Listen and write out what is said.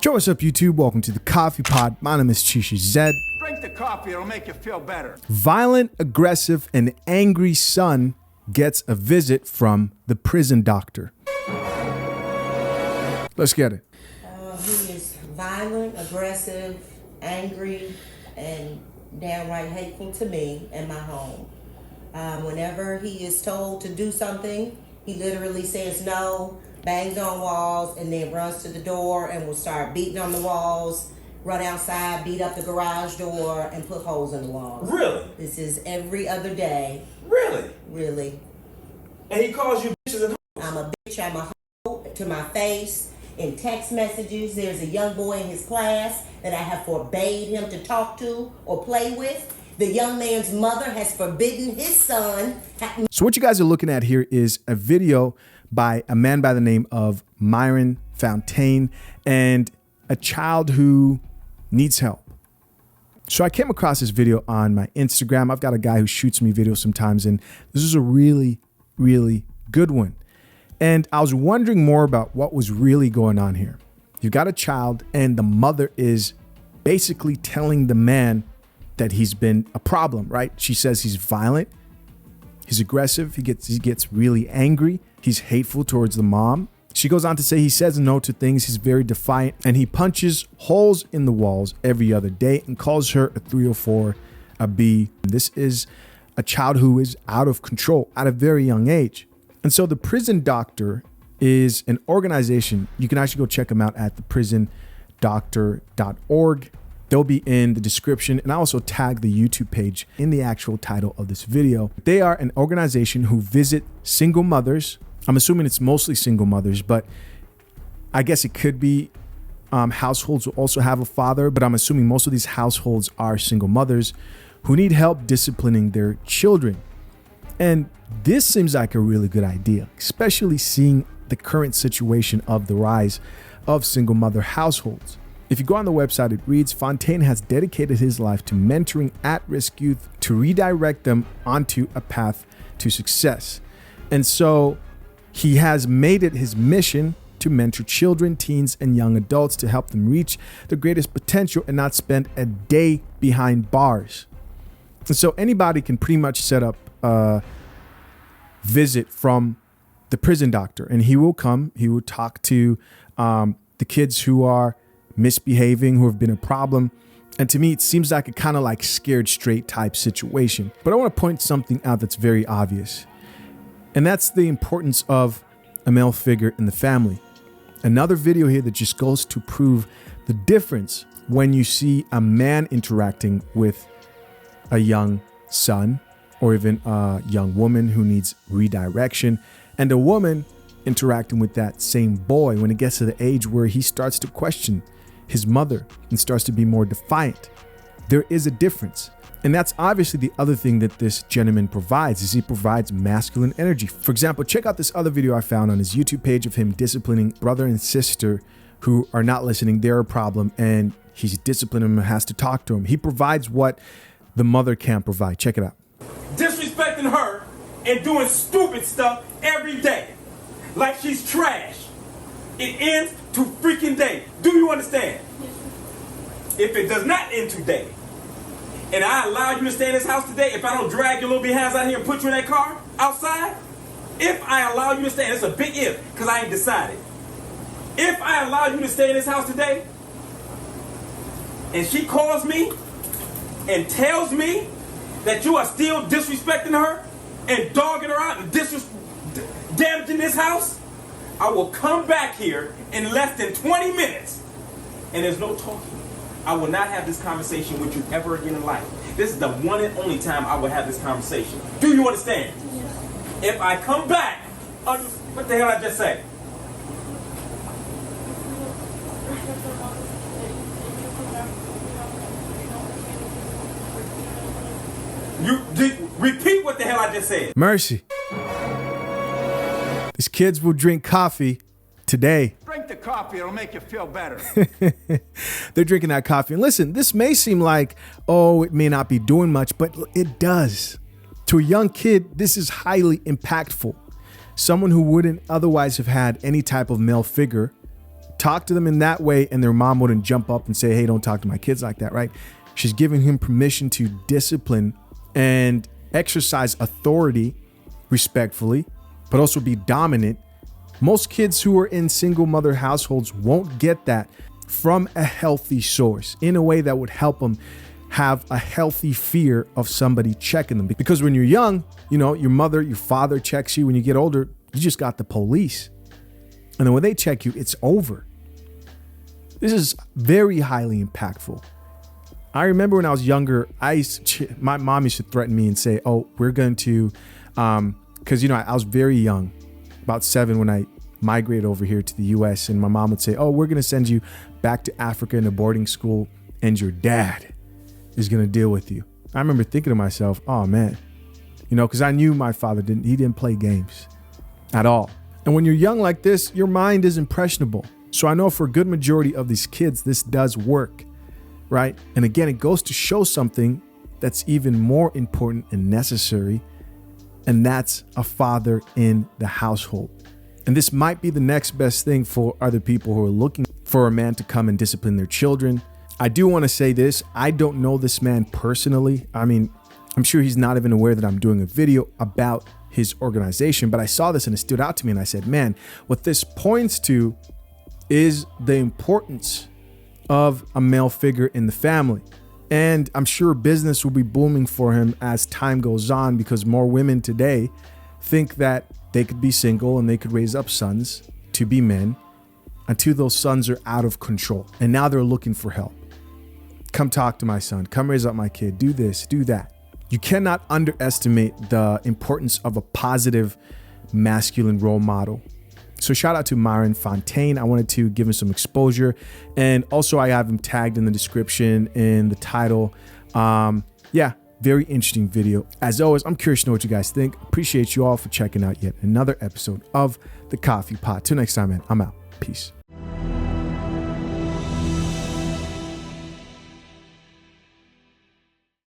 Yo, what's up, YouTube? Welcome to the Coffee Pod. My name is Chisha Zed. Drink the coffee, it'll make you feel better. Violent, aggressive, and angry son gets a visit from the prison doctor. Let's get it. He is violent, aggressive, angry, and downright hateful to me and my home. Whenever he is told to do something, he literally says no, bangs on walls, and then runs to the door and will start beating on the walls, run outside, beat up the garage door, and put holes in the walls. Really? This is every other day. Really? Really. And he calls you bitches and hoes? I'm a bitch, I'm a hoe to my face. In text messages, there's a young boy in his class that I have forbade him to talk to or play with. The young man's mother has forbidden his son. So what you guys are looking at here is a video by a man by the name of Myron Fontaine and a child who needs help. So I came across this video on my Instagram. I've got a guy who shoots me videos sometimes, and this is a really, really good one. And I was wondering more about what was really going on here. You've got a child and the mother is basically telling the man that he's been a problem, right? She says he's violent, he's aggressive, he gets really angry, he's hateful towards the mom. She goes on to say he says no to things, he's very defiant, and he punches holes in the walls every other day and calls her a 304, a B. This is a child who is out of control at a very young age. And so the Prison Doctor is an organization. You can actually go check them out at theprison.org. They'll be in the description, and I also tag the YouTube page in the actual title of this video. They are an organization who visit single mothers. I'm assuming it's mostly single mothers, but I guess it could be households who also have a father, but I'm assuming most of these households are single mothers who need help disciplining their children. And this seems like a really good idea, especially seeing the current situation of the rise of single mother households. If you go on the website, it reads, Fontaine has dedicated his life to mentoring at-risk youth to redirect them onto a path to success. And so he has made it his mission to mentor children, teens, and young adults to help them reach their greatest potential and not spend a day behind bars. And so anybody can pretty much set up a visit from the Prison Doctor, and he will come, he will talk to the kids who are misbehaving, who have been a problem. And to me, it seems like a kind of like Scared Straight type situation. But I want to point something out that's very obvious. And that's the importance of a male figure in the family. Another video here that just goes to prove the difference when you see a man interacting with a young son or even a young woman who needs redirection, and a woman interacting with that same boy when it gets to the age where he starts to question his mother and starts to be more defiant. There is a difference. And that's obviously the other thing that this gentleman provides, is he provides masculine energy. For example, check out this other video I found on his YouTube page of him disciplining brother and sister who are not listening. They're a problem, and he's disciplining them and has to talk to him. He provides what the mother can't provide. Check it out. Disrespecting her and doing stupid stuff every day. Like she's trash. It ends to freaking day. Do you understand? If it does not end today, and I allow you to stay in this house today, if I don't drag your little behinds out here and put you in that car outside, if I allow you to stay, and it's a big if, because I ain't decided. If I allow you to stay in this house today, and she calls me and tells me that you are still disrespecting her and dogging her out and damaging this house, I will come back here in less than 20 minutes, and there's no talking. I will not have this conversation with you ever again in life. This is the one and only time I will have this conversation. Do you understand? Yes. If I come back, what the hell I just say? You repeat what the hell I just said. Mercy. These kids will drink coffee today. Drink the coffee, it'll make you feel better. They're drinking that coffee. And listen, this may seem like, oh, it may not be doing much, but it does. To a young kid, this is highly impactful. Someone who wouldn't otherwise have had any type of male figure talk to them in that way, and their mom wouldn't jump up and say, hey, don't talk to my kids like that, right? She's giving him permission to discipline and exercise authority respectfully, but also be dominant. Most kids who are in single mother households won't get that from a healthy source in a way that would help them have a healthy fear of somebody checking them. Because when you're young, you know, your mother, your father checks you. When you get older, you just got the police. And then when they check you, it's over. This is very highly impactful. I remember when I was younger, my mom used to threaten me and say, oh, we're going to, because, you know, I was very young, about 7 when I migrated over here to the US, and my mom would say, oh, we're going to send you back to Africa in a boarding school, and your dad is going to deal with you. I remember thinking to myself, oh man, you know, because I knew my father didn't play games at all. And when you're young like this, your mind is impressionable. So I know for a good majority of these kids, this does work, right? And again, it goes to show something that's even more important and necessary, and that's a father in the household. And this might be the next best thing for other people who are looking for a man to come and discipline their children. I do want to say this. I don't know this man personally. I mean, I'm sure he's not even aware that I'm doing a video about his organization, but I saw this and it stood out to me, and I said, man, what this points to is the importance of a male figure in the family. And I'm sure business will be booming for him as time goes on, because more women today think that they could be single and they could raise up sons to be men until those sons are out of control. And now they're looking for help. Come talk to my son. Come raise up my kid. Do this, do that. You cannot underestimate the importance of a positive masculine role model. So shout out to Myron Fontaine. I wanted to give him some exposure. And also I have him tagged in the description, in the title. Yeah, very interesting video. As always, I'm curious to know what you guys think. Appreciate you all for checking out yet another episode of The Coffee Pot. Till next time, man, I'm out. Peace.